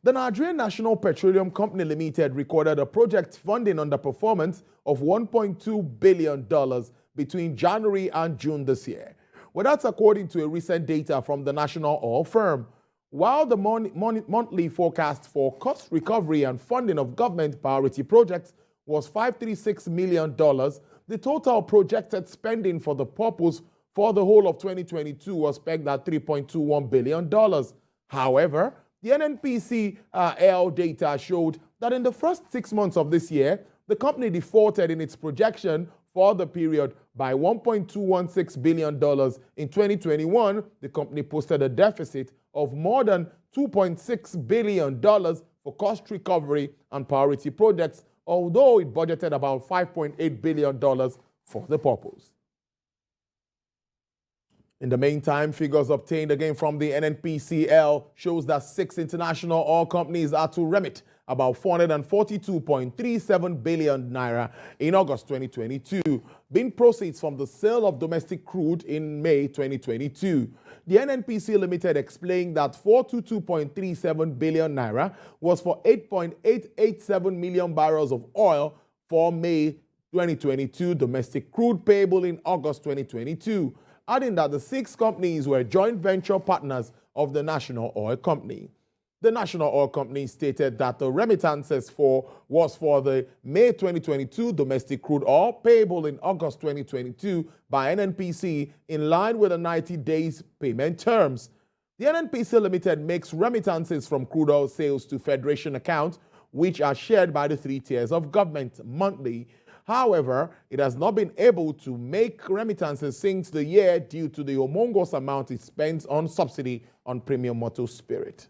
The Nigerian National Petroleum Company Limited recorded a project funding underperformance of $1.2 billion between January and June this year. Well, that's according to a recent data from the national oil firm. While the monthly forecast for cost recovery and funding of government priority projects was $536 million, the total projected spending for the purpose for the whole of 2022 was pegged at $3.21 billion. However, the NNPCL data showed that in the first 6 months of this year, the company defaulted in its projection for the period by $1.216 billion. In 2021, the company posted a deficit of more than $2.6 billion for cost recovery and priority projects, although it budgeted about $5.8 billion for the purpose. In the meantime, figures obtained again from the NNPCL shows that 6 international oil companies are to remit about 442.37 billion naira in August 2022, being proceeds from the sale of domestic crude in May 2022. The NNPC Limited explained that 422.37 billion naira was for 8.887 million barrels of oil for May 2022 domestic crude payable in August 2022. Adding that the 6 companies were joint venture partners of the National Oil Company. The National Oil Company stated that the remittances was for the May 2022 domestic crude oil payable in August 2022 by NNPC in line with the 90 days payment terms. The NNPC Limited makes remittances from crude oil sales to Federation accounts, which are shared by the 3 tiers of government monthly. However, it has not been able to make remittances since the year due to the humongous amount it spends on subsidy on premium motor spirit.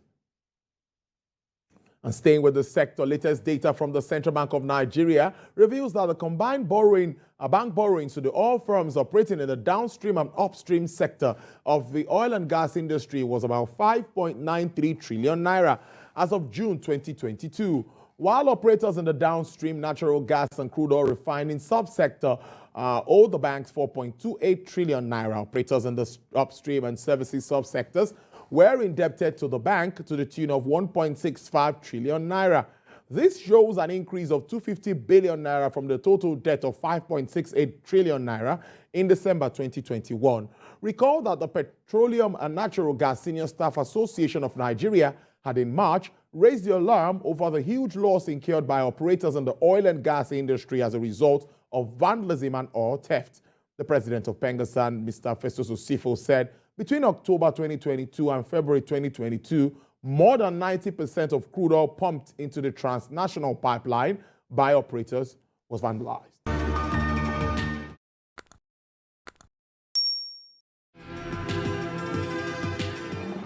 And staying with the sector, latest data from the Central Bank of Nigeria reveals that the combined bank borrowings to the oil firms operating in the downstream and upstream sector of the oil and gas industry was about 5.93 trillion naira as of June 2022. While operators in the downstream natural gas and crude oil refining subsector owe the banks 4.28 trillion naira, operators in the upstream and services subsectors were indebted to the bank to the tune of 1.65 trillion naira. This shows an increase of 250 billion naira from the total debt of 5.68 trillion naira in December 2021. Recall that the Petroleum and Natural Gas Senior Staff Association of Nigeria had in March raised the alarm over the huge loss incurred by operators in the oil and gas industry as a result of vandalism and oil theft. The president of Pengasan, Mr. Festus Osifo, said between October 2022 and February 2022, more than 90% of crude oil pumped into the transnational pipeline by operators was vandalized.